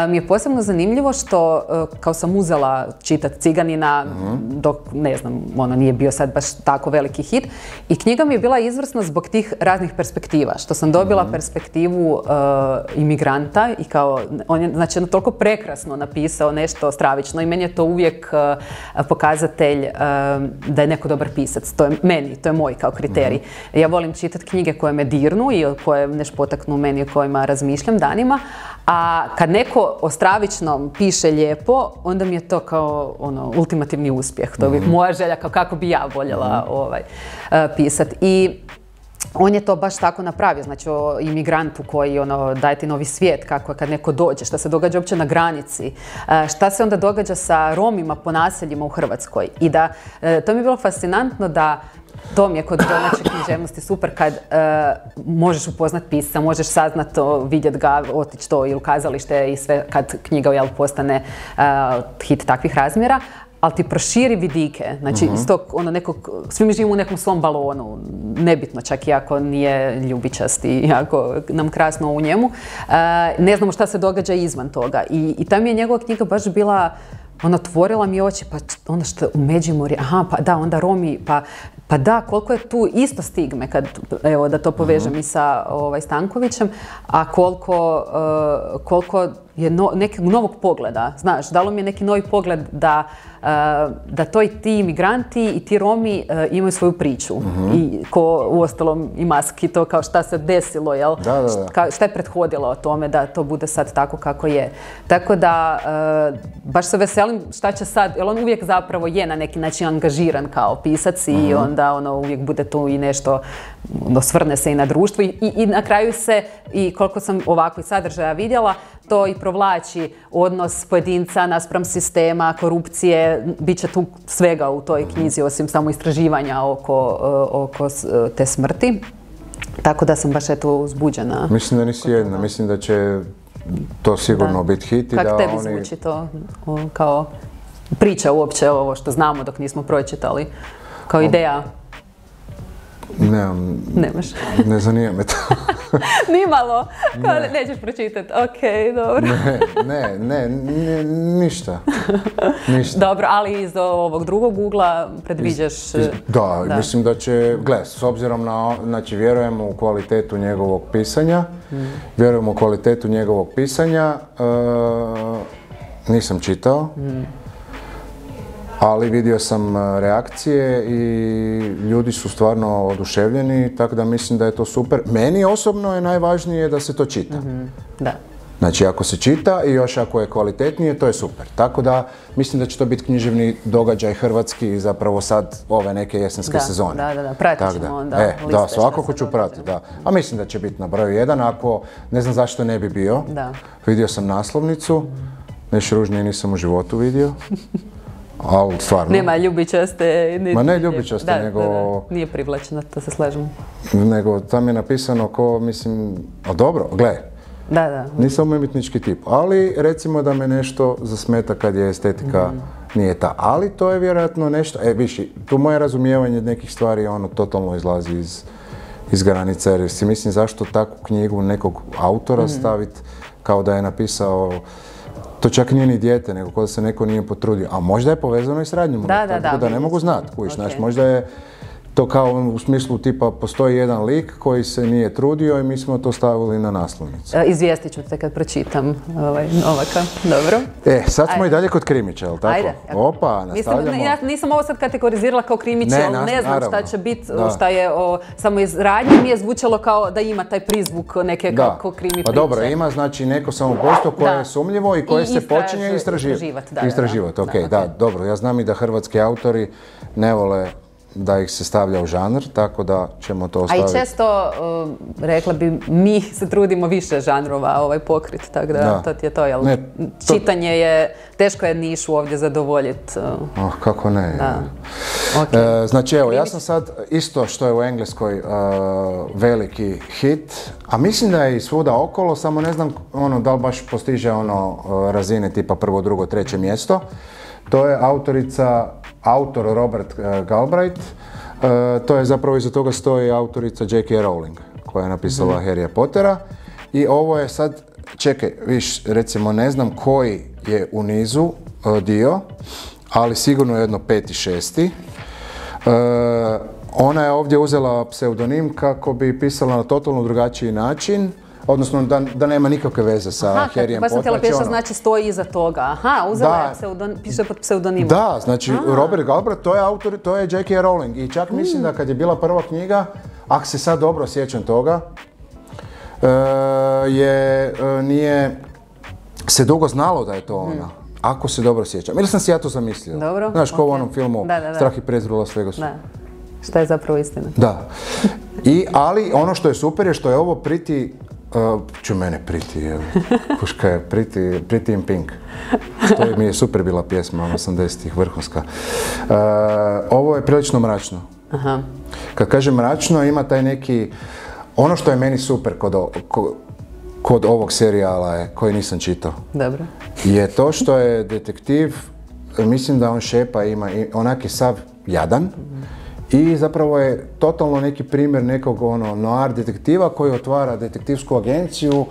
mi je posebno zanimljivo što kao sam uzela čitati Ciganina dok, ne znam, ono nije bio sad baš tako veliki hit i knjiga mi je bila izvrsna zbog tih raznih perspektiva, što sam dobila perspektivu imigranta i kao, on je znači toliko prekrasno napisao nešto stravično i meni je to uvijek pokazatelj da je neko dobar pisac. To je meni, to je moj kao kriterij. Ja volim čitati knjige koje me dirnu i koje nešto potaknu meni o kojima razmišljam danima, a kad neko o stravičnom piše lijepo, onda mi je to kao ono, ultimativni uspjeh. To je moja želja kako bi ja voljela pisati. I on je to baš tako napravio, znači o imigrantu koji daje ti novi svijet, kako je kad neko dođe, šta se događa uopće na granici, šta se onda događa sa Romima po naseljima u Hrvatskoj. I da, to mi je bilo fascinantno da to mi je kod domaće književnosti super kad možeš upoznat pisca, možeš saznat to, vidjet ga, otići to i u kazalište i sve kad knjiga postane hit takvih razmjera, ali ti proširi vidike. Znači, iz tog, svi mi živimo u nekom svom balonu, nebitno, čak i ako nije ljubičast i ako nam krasno u njemu. Ne znamo šta se događa izvan toga. I ta mi je njegova knjiga baš bila, otvorila mi oči, pa ono što u Međimurju, pa da, onda Romi, pa da, koliko je tu isto stigme, kad, evo, da to povežem i sa Stankovićem, a koliko je nekog novog pogleda, znaš, dalo mi je neki novi pogled da to i ti imigranti i ti Romi imaju svoju priču. I ko uostalom i Maski to kao šta se desilo, jel? Šta je prethodilo o tome da to bude sad tako kako je. Tako da, baš se veselim šta će sad, jer on uvijek zapravo je na neki način angažiran kao pisac i onda uvijek bude tu i nešto, osvrne se i na društvo i na kraju se, i koliko sam ovakvih sadržaja vidjela, to i provlači odnos pojedinca naspram sistema, korupcije, bit će tu svega u toj knjizi osim samo istraživanja oko te smrti. Tako da sam baš uzbuđena. Mislim da nisi jedna, mislim da će to sigurno biti hit. Kako tebi zvuči to kao priča uopće ovo što znamo dok nismo pročitali, kao ideja? Nemaš. Ne zanima me to. Nimalo? Kao nećeš pročitati? Ok, dobro. Ništa. Dobro, ali iz ovog drugog ugla predviđaš... Da, mislim da će, s obzirom na, znači vjerujemo u kvalitetu njegovog pisanja, nisam čitao. Ali vidio sam reakcije i ljudi su stvarno oduševljeni, tako da mislim da je to super. Meni osobno je najvažnije da se to čita. Da. Znači, ako se čita i još ako je kvalitetnije, to je super. Tako da mislim da će to biti književni događaj hrvatski zapravo sad ove neke jesenske sezone. Da, pratit ćemo onda liste. Da, svakako ću pratiti, da. A mislim da će biti na broju 1, ako ne znam zašto ne bi bio. Vidio sam naslovnicu, nešto ružnije nisam u životu vidio. Ali stvarno. Nema ljubičaste. Ma ne ljubičaste, nego... Nije privlačena, to se slažem. Nego tam je napisano ko, mislim, a dobro, gle. Da. Nisam umjetnički tip, ali recimo da me nešto zasmeta kad je estetika nije ta. Ali to je vjerojatno nešto, viši, tu moje razumijevanje nekih stvari totalno izlazi iz granica, jer si mislim zašto takvu knjigu nekog autora staviti kao da je napisao to čak nije ni dijete, nego kod da se neko nije potrudio. A možda je povezano i s radnjom. Tako da ne mogu znati. Možda je to kao u smislu tipa postoji jedan lik koji se nije trudio i mi smo to stavili na naslovnicu. Izvijestit ću te kad pročitam Novaka. Dobro. Sad smo i dalje kod krimića, je li tako? Ajde. Opa, nastavljamo. Ja nisam ovo sad kategorizirala kao krimić, ali ne znam šta će biti, šta je samo iz radnje mi je zvučalo kao da ima taj prizvuk neke kao krimi priče. Pa dobro, ima znači neko samobojstvo koje je sumnjivo i koje se počinje istraživati. Ok, dobro, ja znam i da hrvatski autori ne vole da ih se stavlja u žanr, tako da ćemo to ostaviti. A i često, rekla bi, mi se trudimo više žanrova pokriti, tako da to ti je to, jel? Čitanje je, teško je nišu ovdje zadovoljiti. Kako ne? Znači evo, ja sam sad isto što je u Engleskoj veliki hit, a mislim da je i svuda okolo, samo ne znam da li baš postiže razine tipa prvo, drugo, treće mjesto. To je autor Robert Galbraith, to je zapravo iza toga stoji autorica J.K. Rowling koja je napisala Harrya Pottera i ovo je sad, čekaj, viš, recimo ne znam koji je u nizu dio, ali sigurno jedno 5. i 6. Ona je ovdje uzela pseudonim kako bi pisala na totalno drugačiji način. Odnosno da nema nikakve veze sa Harryjem Potterom. Baš sam htjela piše, znači stoji iza toga. Uzela je piše pod pseudonimom. Da, znači Robert Galbraith, to je autor, to je J.K. Rowling. I čak mislim da kad je bila prva knjiga, ako se sad dobro sjećam toga, nije se dugo znalo da je to ona. Ako se dobro sjećam. Ili sam si ja to zamislio. Dobro. Znaš, kao u onom filmu Strah i prezir u Las Vegasu. Šta je zapravo istina. Da. Ali ono što je super je što je ovo Puška je Pretty in Pink. To mi je super bila pjesma, 80-ih, vrhunska. Ovo je prilično mračno. Kad kažem mračno, ima taj neki... Ono što je meni super kod ovog serijala koji nisam čitao. Dobro. Je to što je detektiv, mislim da on šepa, ima onak je sav jadan. I zapravo je totalno neki primjer nekog noir detektiva koji otvara detektivsku agenciju,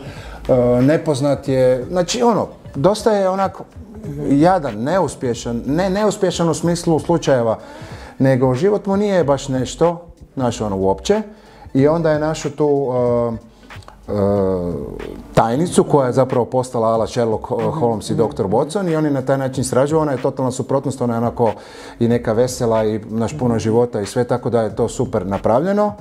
nepoznat je, znači dosta je onak jadan, neuspješan, ne neuspješan u smislu slučajeva, nego život mu nije baš nešto, uopće, i onda je našao tu tajnicu koja je zapravo postala ala Sherlock Holmes i Dr. Watson i oni na taj način srađuju. Ona je totalna suprotnost, ona je onako i neka vesela i puno života i sve, tako da je to super napravljeno.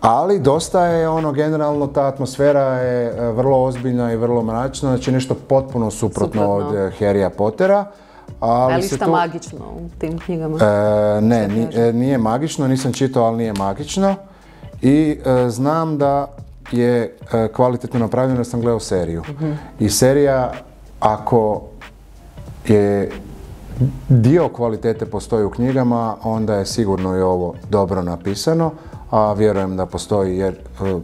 Ali dosta je generalno ta atmosfera je vrlo ozbiljna i vrlo mračna, znači nešto potpuno suprotno od Harrya Pottera. Ali šta magično u tim knjigama? Ne, nije magično, nisam čitao, ali nije magično. I znam da je kvalitetno napravljeno, da sam gledao seriju. I serija, ako je dio kvalitete postoji u knjigama, onda je sigurno i ovo dobro napisano, a vjerujem da postoji jer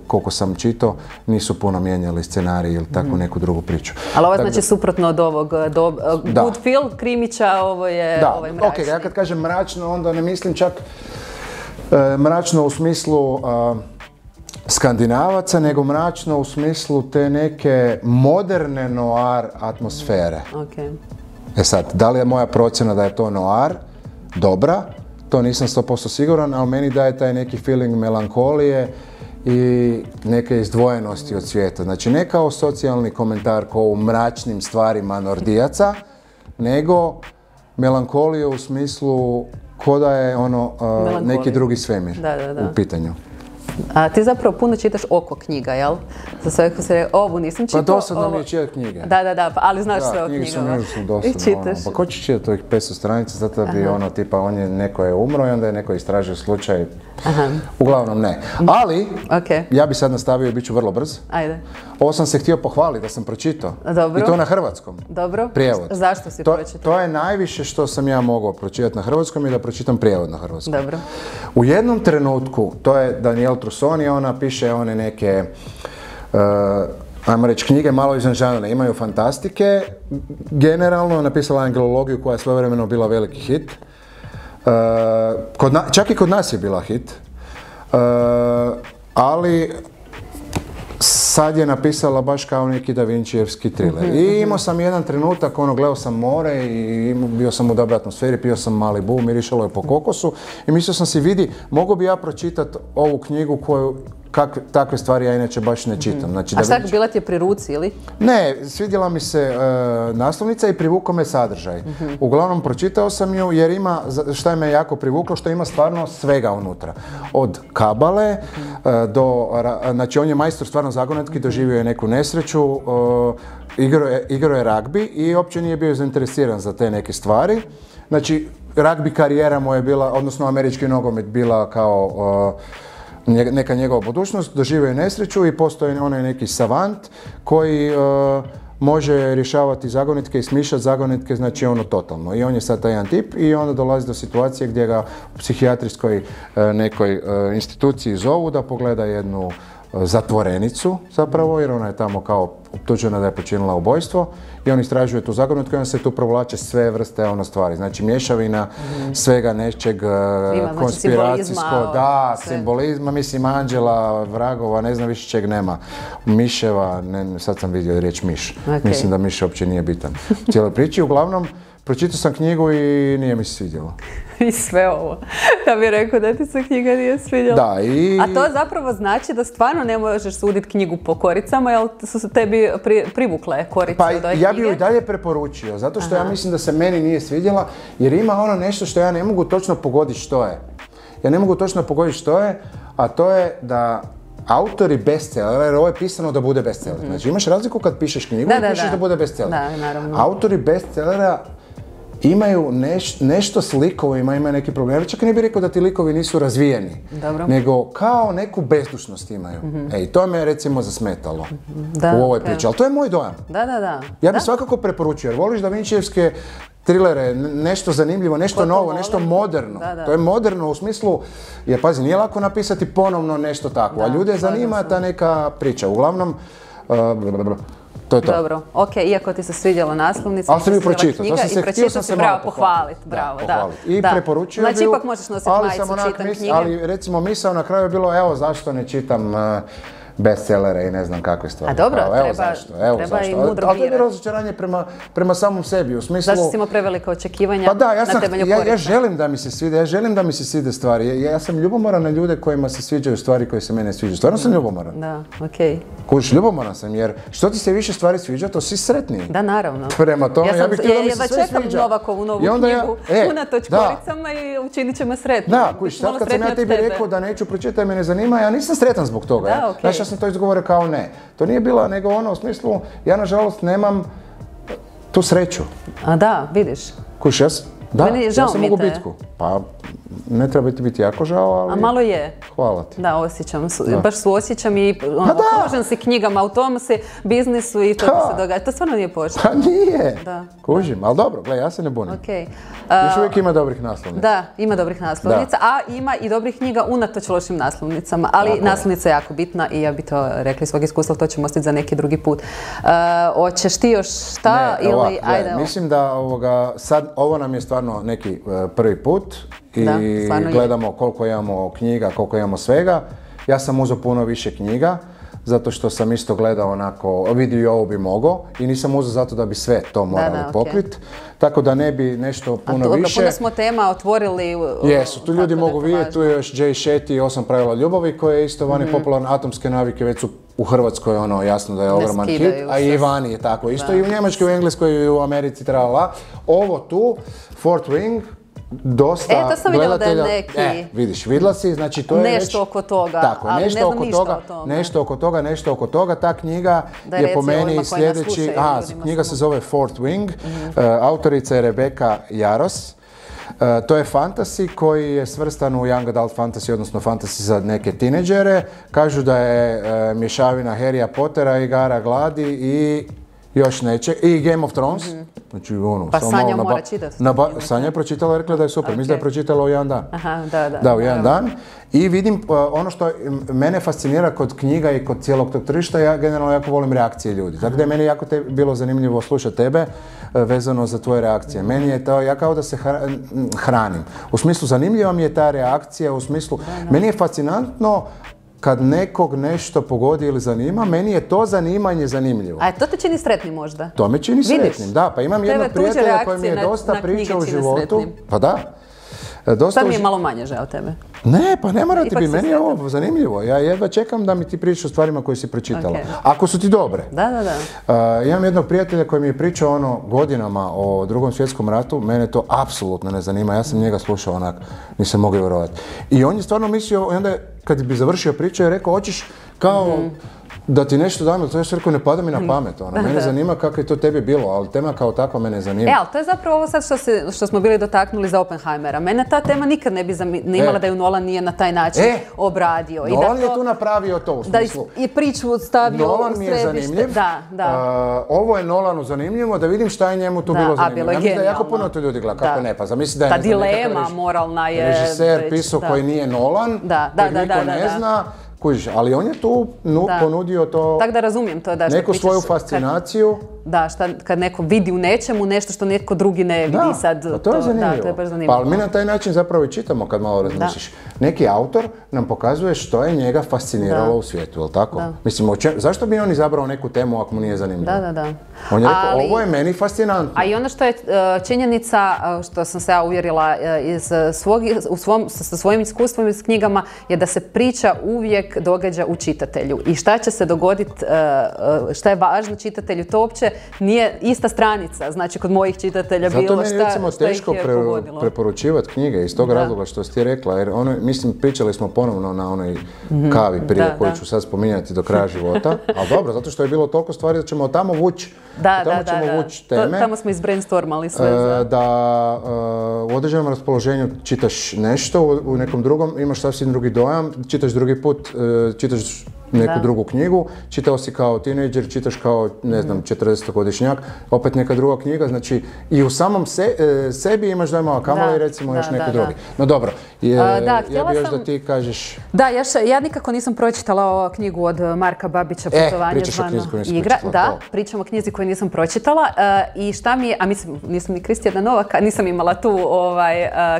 koliko sam čitao nisu puno mijenjali scenarij ili tako neku drugu priču. Ali ovo znači suprotno od ovog good feel krimića, ovo je mračni. Ok, ja kad kažem mračno, onda ne mislim čak mračno u smislu Skandinavaca, nego mračno u smislu te neke moderne noir atmosfere. Sad, da li je moja procjena da je to noir? Dobra, to nisam 100% siguran, ali meni daje taj neki feeling melankolije i neke izdvojenosti od svijeta. Znači, ne kao socijalni komentar kao u mračnim stvarima Nordijaca, nego melankolije u smislu ko da je neki drugi svemir u pitanju. A ti zapravo puno čitaš oko knjiga, jel? Za sve ko se rekao, ovu nisam čitao. Pa dosadno mi je čitati knjige. Da, ali znaš sve o knjigama. I čitaš. Pa ko će čitati ovih 500 stranica, zato bi tipa, neko je umro i onda je neko istražio slučaj. Uglavnom ne. Ali, ja bi sad nastavio i bit ću vrlo brz. Ajde. Ovo sam se htio pohvaliti da sam pročitao. Dobro. I to na hrvatskom. Dobro. Prijevod. Zašto si pročitao? To je najviše što sam ja mogao pročitati na hrvatskom i da pročitam prijevod na hrvatskom. Dobro. U jednom trenutku, to je Danielle Trussoni, ona piše one neke, ajmo reći, knjige malo izvan žanra, imaju fantastike. Generalno napisala angelologiju koja je svojevremeno bila veliki hit. Čak i kod nas je bila hit. Ali sad je napisala baš kao neki Da Vincijevski thriller. I imao sam jedan trenutak, gledao sam more i bio sam u dobroj atmosferi, pio sam Malibu, mirišalo je po kokosu i mislio sam si, vidi, mogu bi ja pročitati ovu knjigu koju takve stvari ja inače baš ne čitam. Znači, a šta, bila ti je pri ruci ili? Ne, svidjela mi se naslovnica i privukao me sadržaj. Uglavnom pročitao sam ju jer ima, šta je me jako privuklo, što ima stvarno svega unutra. Od kabale do, znači on je majstor stvarno zagonetki, doživio je neku nesreću, igrao je ragbi i uopće nije bio zainteresiran za te neke stvari. Znači, ragbi karijera mu je bila, odnosno američki nogomet bila kao neka njegova budućnost, doživio je nesreću i postoji onaj neki savant koji može rješavati zagonetke i smišljati zagonetke, znači totalno. I on je sad taj jedan tip i onda dolazi do situacije gdje ga u psihijatrijskoj nekoj instituciji zovu da pogleda jednu zatvorenicu zapravo, jer ona je tamo kao optužena da je počinila ubojstvo i on istražuje tu zagonetku i on se tu provlače sve vrste stvari. Znači mješavina svega nečeg konspiracijskog, da, simbolizma, mislim anđela, vragova, ne znam više čeg nema. Miševa, sad sam vidio riječ miš. Mislim da miš uopće nije bitan u cijeloj priči. Uglavnom, pročitao sam knjigu i nije mi se svidjelo. I sve ovo. Da bi rekao da ti se knjiga nije svidjela. Da, i... A to zapravo znači da stvarno ne možeš suditi knjigu po koricama, jer su se tebi privukle korice od ove knjige? Ja bi ju i dalje preporučio, zato što ja mislim da se meni nije svidjela, jer ima nešto što ja ne mogu točno pogoditi što je. Ja ne mogu točno pogoditi što je, a to je da autori bestsellera, jer ovo je pisano da bude bestseller. Znači imaš razliku kad pišeš knjigu i pišeš da bude bestseller. Da, naravno. Autori bestsellera imaju nešto s likovima, imaju neki problem. Ja čak ne bih rekao da ti likovi nisu razvijeni, nego kao neku bezdušnost imaju. I to me recimo zasmetalo u ovoj priči, ali to je moj dojam. Da. Ja bih svakako preporučio, jer voliš Da Vincijevske trilere, nešto zanimljivo, nešto novo, nešto moderno. To je moderno u smislu, jer pazi, nije lako napisati ponovno nešto tako, a ljude zanima ta neka priča. Uglavnom, to je to. Dobro, ok, iako ti se svidjela naslovnica, ali sam ju pročitao, to sam se htio sam se malo pohvaliti. Bravo, da. I preporučio znači, ipak možeš nositi majicu, čitam knjige. Ali recimo misao na kraju je bilo, evo zašto ne čitam bestsellere i ne znam kakve stvari. A dobro, treba i mudro birati. Ali to je razočaranje prema samom sebi, u smislu... Zašto si imao prevelike očekivanja na temelju korica? Ja želim da mi se svide, ja želim da mi se svide stvari. Ja sam ljubomoran na ljude kojima se sviđaju stvari koje se mene sviđaju. Stvarno sam ljubomoran. Da, okej. Kužiš, ljubomoran sam, jer što ti se više stvari sviđa, to si sretniji. Da, naravno. Prema tome, ja bih htio da mi se sve sviđa. Ja čekam Novakovu novu knjigu, unatoč koricama i učinit će me sretnim. Da, kužiš, sad kad sam ja tebi rekao da neću pročitati, me ne zanima, ja nisam sretan zbog toga. Znaš, ja sam to izgovorio kao ne. To nije bila, nego u smislu, ja nažalost nemam tu sreću. A da, vidiš. Kuš, ja sam mogu bitku. Pa, ne treba biti jako žao, ali... A malo je. Hvala ti. Da, osjećam. Baš suosjećam i okružen si knjigama, u tom si biznisu i to se događa. To stvarno nije pošteno. Pa nije. Kužim, ali dobro, gledaj, ja se ne bunim. Još uvijek ima dobrih naslovnica. Da, ima dobrih naslovnica, a ima i dobrih knjiga unatoč lošim naslovnicama. Ali naslovnica je jako bitna i ja bi to rekla iz svog iskustva, to ćemo ostati za neki drugi put. Hoćeš ti još šta? Mislim da sad ovo nam je stvarno neki prvi put i gledamo koliko imamo knjiga, koliko imamo svega. Ja sam uzeo puno više knjiga, zato što sam isto gledao onako, vidio i ovo bi mogao i nisam uzeo zato da bi sve to morali pokriti. Tako da ne bi nešto puno više. Puno smo tema otvorili. Jesu, tu ljudi mogu vidjeti, tu je još Jay Shetty, 8 pravila ljubavi, koje je isto vani popularne. Atomske navike već su u Hrvatskoj jasno da je ogroman hit, a i vani je tako. Isto i u Njemačkoj, u Engleskoj i u Americi tralala. Ovo tu, Fourth Wing, dosta to sam vidjela da je neki... Vidiš, vidjela si, znači to je nešto oko toga, tako, ali ne znam ništa o tome. Nešto oko toga. Ta knjiga je po meni sljedeći... Knjiga se zove Fourth Wing, autorica je Rebecca Yarros. To je fantasy koji je svrstan u young adult fantasy, odnosno fantasy za neke tineđere. Kažu da je mješavina Harrya Pottera, igara gladi i još neće. I Game of Thrones. Znači, pa Sanja mora čitati. Sanja je pročitala i rekla da je super. Mislim da je pročitala u jedan dan. Aha, da, u jedan dan. I vidim ono što mene fascinira kod knjiga i kod cijelog tog tržišta, ja generalno jako volim reakcije ljudi. Tako da je meni jako bilo zanimljivo slušati tebe vezano za tvoje reakcije. Meni je to, ja kao da se hranim. U smislu zanimljiva mi je ta reakcija, u smislu, meni je fascinantno kad nekog nešto pogodi ili zanima, meni je to zanimanje zanimljivo. A to te čini sretnim možda? To me čini sretnim, da. Pa imam jednog prijatelja koji mi je dosta pričao u životu. Pa da. Sad mi je malo manje žao tebe. Ne, pa ne mora ti biti, meni je ovo zanimljivo. Ja jedva čekam da mi ti pričaš o stvarima koje si pročitala. Ako su ti dobre. Da. Imam jednog prijatelja koji mi je pričao godinama o Drugom svjetskom ratu, mene to apsolutno ne zanima, ja sam njega slušao onak, nisam mogao vjerovati. I on je stvarno mislio, onda kad bi završio priču je rekao, hoćeš kao da ti nešto dam, to je što rekao, ne pada mi na pamet. Mene zanima kako je to tebi bilo, ali tema kao takva mene zanima. Ali to je zapravo ovo sad što smo bili dotaknuli za Oppenheimera. Mene ta tema nikad ne bi zanimala da ju Nolan nije na taj način obradio. Nolan je tu napravio to u smislu. Da i priču stavio Nolan u mi je zanimljiv. Da. Ovo je Nolanu zanimljivo, da vidim šta je njemu tu bilo zanimljivo. Ja mislim da jako puno to ljudi gleda, kako ne, pa zamisli da je ta dilema moralna je režiser pisao koji nije Nolan, koji niko ne zna. Ali on je tu ponudio to, tako da razumijem to, neku svoju fascinaciju. Kad neko vidi u nečemu nešto što netko drugi ne vidi sad. To je zanimljivo. To je baš zanimljivo. Pa mi na taj način zapravo i čitamo kad malo razmisliš. Neki autor nam pokazuje što je njega fasciniralo u svijetu, jel tako? Mislim, zašto bi on izabrao neku temu ako mu nije zanimljivo? Da. On je rekao, ovo je meni fascinantno. A i ono što je činjenica, što sam se ja uvjerila sa svojim iskustvom iz knjigama, je da se priča uvijek događa u čitatelju. I šta će se dogoditi, šta je važno čitatelju, to uopće nije ista stranica, znači kod mojih čitatelja bilo šta ih je pogodilo. Zato meni recimo teško preporučivati knjige iz tog razloga što si ti rekla, jer mislim, pričali smo ponovno na onoj kavi prije koju ću sad spominjati do kraja života, ali dobro, zato što je bilo toliko stvari da ćemo tamo vući teme. Tamo smo izbrainstormali sve. Da u određenom raspoloženju čitaš nešto, u nekom drugom imaš sasvim drugi dojam, čitaš drugi put, čitaš neku drugu knjigu, čitao si kao tinejdžer, čitaš kao, ne znam, 40-godišnjak, opet neka druga knjiga, znači i u samom sebi imaš dojmova kamala i recimo još neki drugi. No dobro, ja bi još da ti kažeš... Da, ja nikako nisam pročitala knjigu od Marka Babića, Putovanje zvano igra. Da, pričam o knjizi koju nisam pročitala i šta mi je, a mislim, nisam ni Kristijana Novaka, nisam imala tu,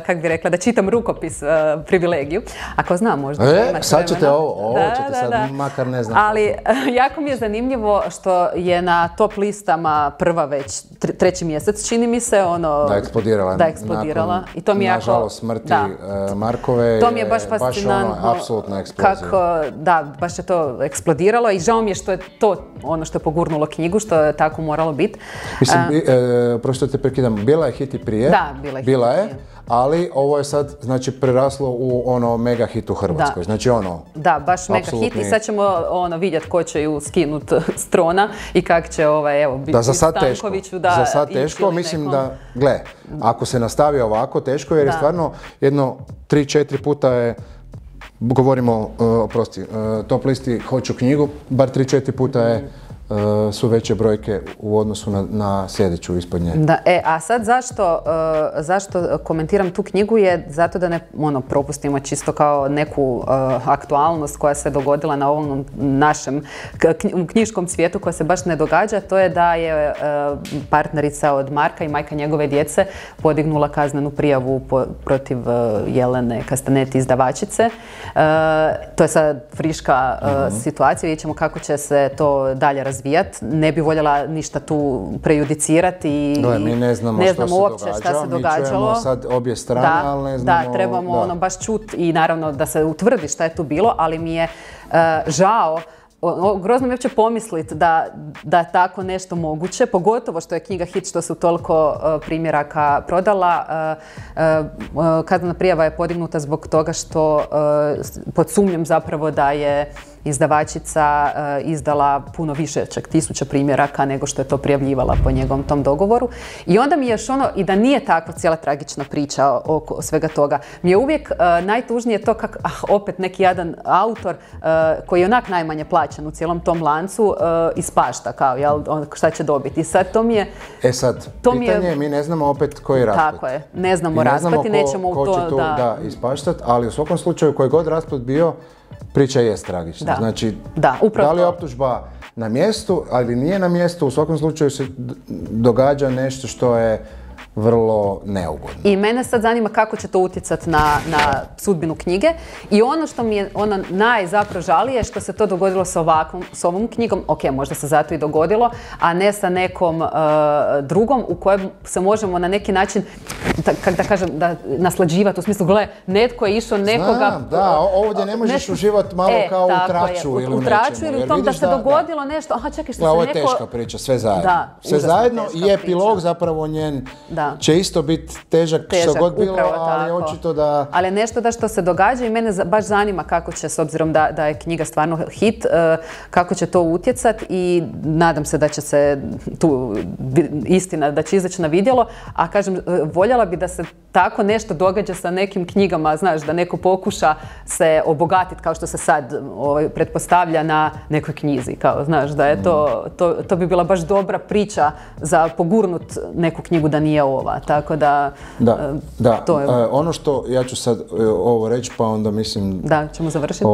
kak bi rekla, da čitam rukopis privilegiju, ako znam možda. Sad ćete ovo ćete sad makar ne znam. Ali jako mi je zanimljivo što je na top listama prva već treći mjesec, čini mi se, da eksplodirala. I to mi je nažalost smrti Markove. To mi je baš fascinantno. Apsolutna eksplozija. Baš je to eksplodiralo i žao mi je što je to ono što je pogurnulo knjigu, što je tako moralo biti. Mislim, prosto te prekidam, bila je hit i prije. Da, bila je. Ali ovo je sad, znači, preraslo u mega hit u Hrvatskoj. Znači da, baš mega hit i sad ćemo vidjeti ko će ju skinuti s trona i kak će biti Stankoviću. Za sad teško, mislim da, gle, ako se nastavi ovako, teško jer je stvarno jedno 3-4 puta je, govorimo, top listi hoću knjigu, bar 3-4 puta je su veće brojke u odnosu na sljedeću ispod nje. Da, a sad zašto komentiram tu knjigu je zato da ne propustimo čisto kao neku aktualnost koja se dogodila na ovom našem knjiškom svijetu koja se baš ne događa, to je da je partnerica od Marka i majka njegove djece podignula kaznenu prijavu protiv Jelene Kastanet, izdavačice. To je sad friška situacija, vidjet ćemo kako će se to dalje razvijati. Ne bi voljela ništa tu prejudicirati i mi ne znamo uopće šta se događalo. Mi čujemo sad obje strane, ali ne znamo... Da, trebamo baš čuti i naravno da se utvrdi šta je tu bilo, ali mi je žao, grozno mi uopće pomisliti da tako nešto moguće, pogotovo što je knjiga hit, što su toliko primjeraka prodala. Kaznena prijava je podignuta zbog toga što pod sumnjom zapravo da je izdavačica izdala puno više, čak 1000 primjeraka nego što je to prijavljivala po njegovom tom dogovoru. I onda mi je još i da nije takva cijela tragična priča oko svega toga, mi je uvijek najtužnije to kako opet neki jedan autor koji je onak najmanje plaćen u cijelom tom lancu ispašta kao, šta će dobiti. I sad to mi je... pitanje je, mi ne znamo opet koji je rasplet. Tako je, ne znamo rasplet i nećemo u to... Ko će tu ispaštat, ali u svakom slučaju koji god rasplet bio, priča je tragična. Znači, da li je optužba na mjestu, ali nije na mjestu, u svakom slučaju se događa nešto što je vrlo neugodno. I mene sad zanima kako će to utjecati na sudbinu knjige i ono što mi je najzapravo žalije što se to dogodilo s ovom knjigom, ok, možda se zato i dogodilo, a ne sa nekom drugom u kojem se možemo na neki način, kako da kažem, naslađivati, u smislu, gle, netko je išao nekoga... Znam, da, ovdje ne možeš uživati malo kao u traču ili u nečemu. U traču ili u tom da se dogodilo nešto, aha čekaj što se neko... Ovo je teška priča, sve zajedno. Sve zajedno i epilog zapravo njen će isto biti težak što god bilo, ali očito da... Ali nešto da što se događa i mene baš zanima kako će, s obzirom da je knjiga stvarno hit, kako će to utjecati i nadam se da će se tu istina, da će izaći na vidjelo, a kažem, voljela bi da se tako nešto događa sa nekim knjigama, znaš, da neko pokuša se obogatiti kao što se sad pretpostavlja na nekoj knjizi, kao, znaš, da je to bi bila baš dobra priča za pogurnut neku knjigu da nije ova, tako da... To je... ono što ja ću sad ovo reći, pa onda mislim... Da, ćemo završiti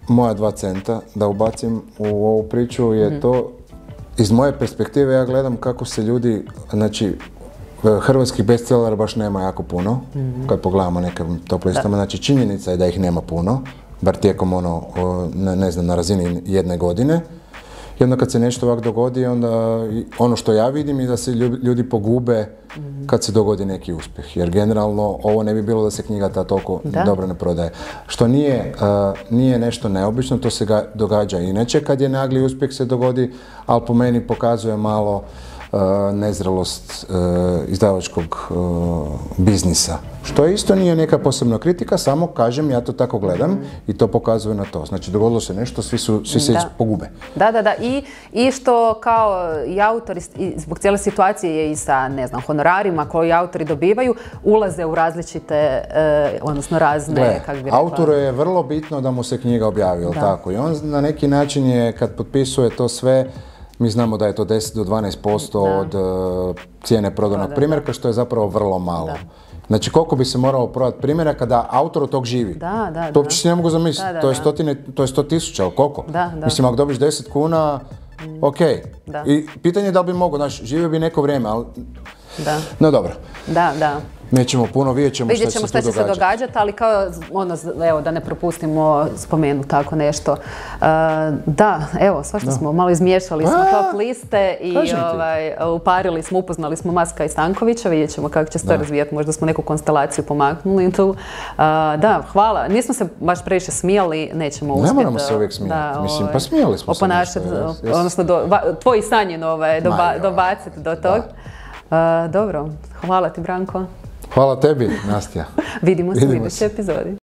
moja 2 centa da ubacim u ovu priču je to, iz moje perspektive ja gledam kako se ljudi, znači, hrvatskih bestsellera baš nema jako puno, kad pogledamo nekim top listama, znači činjenica je da ih nema puno, bar tijekom ne znam, na razini jedne godine. I onda kad se nešto ovako dogodi, onda ono što ja vidim je da se ljudi pogube kad se dogodi neki uspjeh. Jer generalno ovo ne bi bilo da se knjiga ta toliko dobro ne prodaje. Što nije nešto neobično, to se događa inače kad je nagli uspjeh se dogodi, ali po meni pokazuje malo nezrelost izdavačkog biznisa. Što isto nije neka posebna kritika, samo kažem, ja to tako gledam i to pokazuje na to. Znači, dogodilo se nešto, svi se pogube. Da. I što kao i autori, zbog cijele situacije i sa, ne znam, honorarima koji autori dobivaju, ulaze u različite, odnosno razne, kako bi rekla. Autoru je vrlo bitno da mu se knjiga objavi, jel tako? I on na neki način je, kad potpisuje to sve, mi znamo da je to 10 do 12% od cijene prodanog primjerka, što je zapravo vrlo malo. Znači, koliko bi se moralo prodati primjeraka da autor od tog živi? To uopće si ne mogu zamisliti. To je 100.000, ali koliko? Mislim, ako dobiš 10 kuna, ok. I pitanje je da li bi mogo, znači, živio bi neko vrijeme, ali... No dobro. Nećemo puno, vidjet ćemo šta će se događati, ali kao, evo, da ne propustimo spomenu tako nešto. Da, evo, svašta smo malo izmiješali smo top liste i uparili smo, upoznali smo Maska i Stankovića, vidjet ćemo kako će se to razvijati, možda smo neku konstelaciju pomaknuli tu. Da, hvala, nismo se baš previše smijali, nećemo uspjeti. Ne moramo se uvijek smijati, mislim, pa smijali smo se nešto. Odnosno, tvoji sanji dobaciti do tog. Dobro, hvala ti, Branko. Hvala tebi, Nastja. Vidimo se u idućoj epizodi.